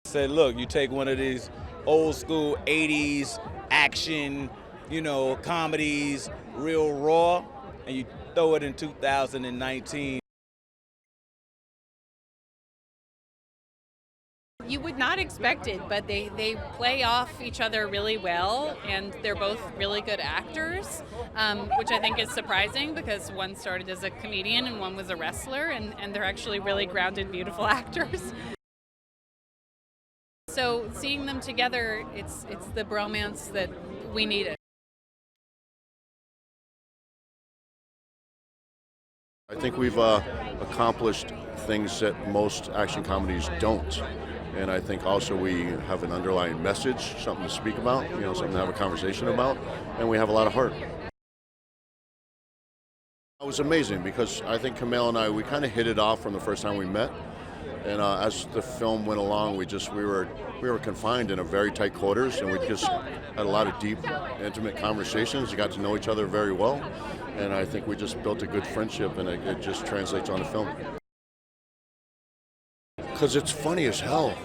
Said, look, you take one of these old school 80s action, comedies, real raw, and you throw it in 2019. You would not expect it, but they play off each other really well, and they're both really good actors, which I think is surprising because one started as a comedian and one was a wrestler, and they're actually really grounded, beautiful actors. So seeing them together, it's the bromance that we needed. I think we've accomplished things that most action comedies don't. And I think also we have an underlying message, something to speak about, something to have a conversation about, and we have a lot of heart. It was amazing because I think Kumail and I, we kind of hit it off from the first time we met. And as the film went along, we were confined in a very tight quarters, and we just had a lot of deep, intimate conversations. We got to know each other very well, and I think we just built a good friendship, and it just translates on the film. Because it's funny as hell.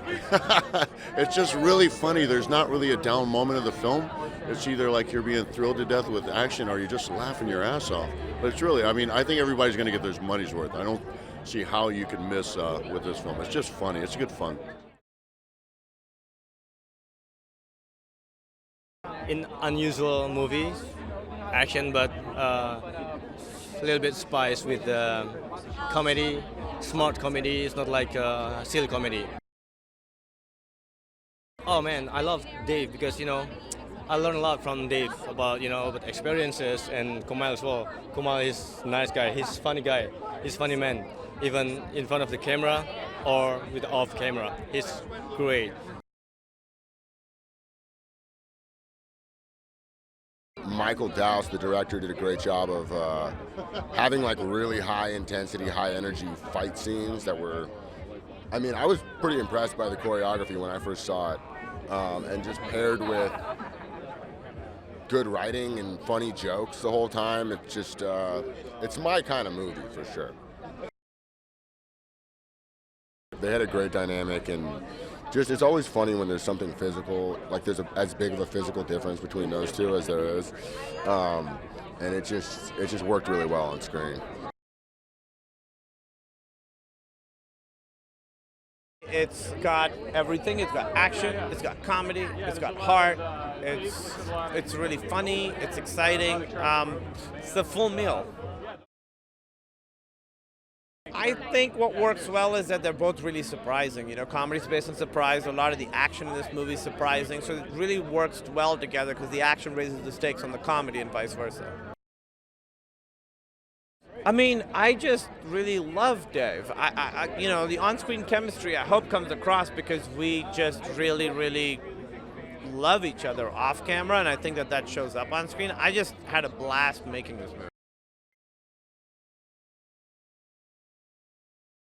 It's just really funny. There's not really a down moment of the film. It's either like you're being thrilled to death with action or you're just laughing your ass off. But it's really, I think everybody's going to get their money's worth. I don't see how you can miss with this film. It's just funny. It's good fun. In unusual movies, action, but a little bit spiced with comedy. Smart comedy. It's not like silly comedy. Oh man, I love Dave because I learned a lot from Dave about about experiences, and Kumail as well. Kumail is a nice guy. He's a funny guy. He's a funny man, even in front of the camera or with off camera. He's great. Michael Dowse, the director, did a great job of having like really high intensity, high energy fight scenes that were, I was pretty impressed by the choreography when I first saw it, and just paired with good writing and funny jokes the whole time. It's just, it's my kind of movie for sure. They had a great dynamic, and just it's always funny when there's something physical, like there's as big of a physical difference between those two as there is, and it just worked really well on screen. It's got everything. It's got action, it's got comedy, it's got heart, it's really funny, it's exciting, it's the full meal. I think what works well is that they're both really surprising. Comedy's based on surprise. A lot of the action in this movie is surprising, so it really works well together because the action raises the stakes on the comedy and vice versa. I just really love Dave. The on-screen chemistry I hope comes across because we just really, really love each other off camera, and I think that shows up on screen. I just had a blast making this movie.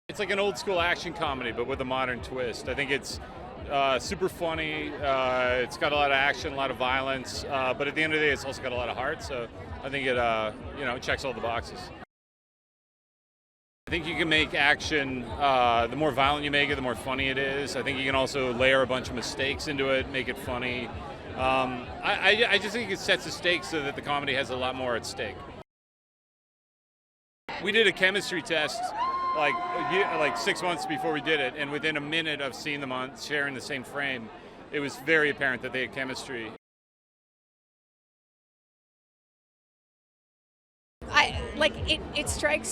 It's like an old school action comedy, but with a modern twist. I think it's super funny. It's got a lot of action, a lot of violence, but at the end of the day, it's also got a lot of heart. So I think it checks all the boxes. I think you can make action, the more violent you make it, the more funny it is. I think you can also layer a bunch of mistakes into it, make it funny. I just think it sets the stakes so that the comedy has a lot more at stake. We did a chemistry test like 6 months before we did it, and within a minute of seeing them on sharing the same frame, it was very apparent that they had chemistry.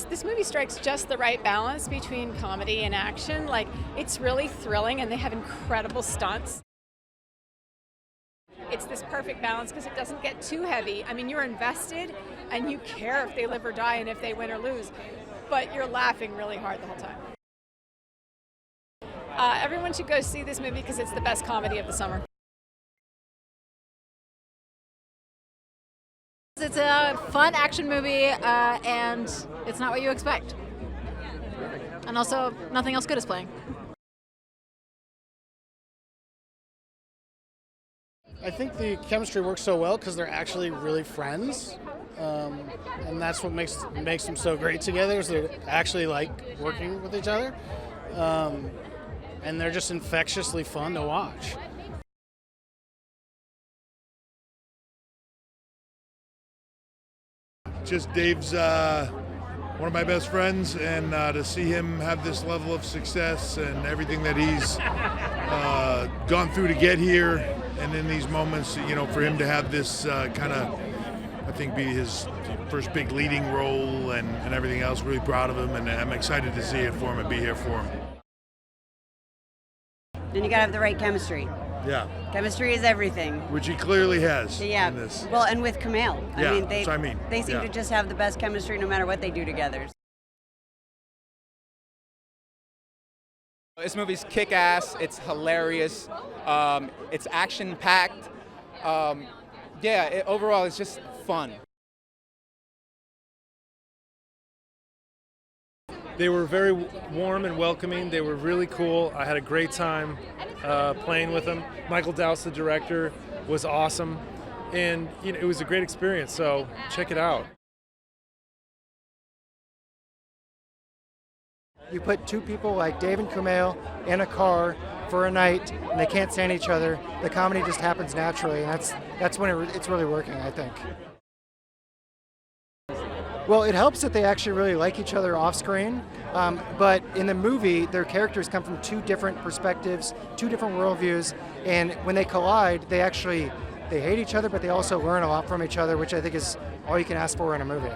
This movie strikes just the right balance between comedy and action. It's really thrilling, and they have incredible stunts. It's this perfect balance because it doesn't get too heavy. You're invested, and you care if they live or die and if they win or lose, but you're laughing really hard the whole time. Everyone should go see this movie because it's the best comedy of the summer. It's a fun action movie, and it's not what you expect. And also, nothing else good is playing. I think the chemistry works so well because they're actually really friends, and that's what makes them so great together. Is they actually like working with each other. and they're just infectiously fun to watch. Just Dave's one of my best friends, and to see him have this level of success and everything that he's gone through to get here, and in these moments, you know, for him to have this kind of, I think, be his first big leading role and everything else, really proud of him, and I'm excited to see it for him and be here for him. Then you gotta have the right chemistry. Yeah. Chemistry is everything. Which he clearly has Yeah. in this. Well, and with Kumail. Yeah, I mean, that's what I mean. they seem Yeah. to just have the best chemistry no matter what they do together. This movie's kick-ass. It's hilarious. It's action-packed. Overall, it's just fun. They were very warm and welcoming. They were really cool. I had a great time playing with them. Michael Dowse, the director, was awesome, and you know, it was a great experience. So check it out. You put two people like Dave and Kumail in a car for a night, and they can't stand each other. The comedy just happens naturally, and that's when it's really working, I think. Well, it helps that they actually really like each other off screen, but in the movie, their characters come from two different perspectives, two different worldviews, and when they collide, they hate each other, but they also learn a lot from each other, which I think is all you can ask for in a movie.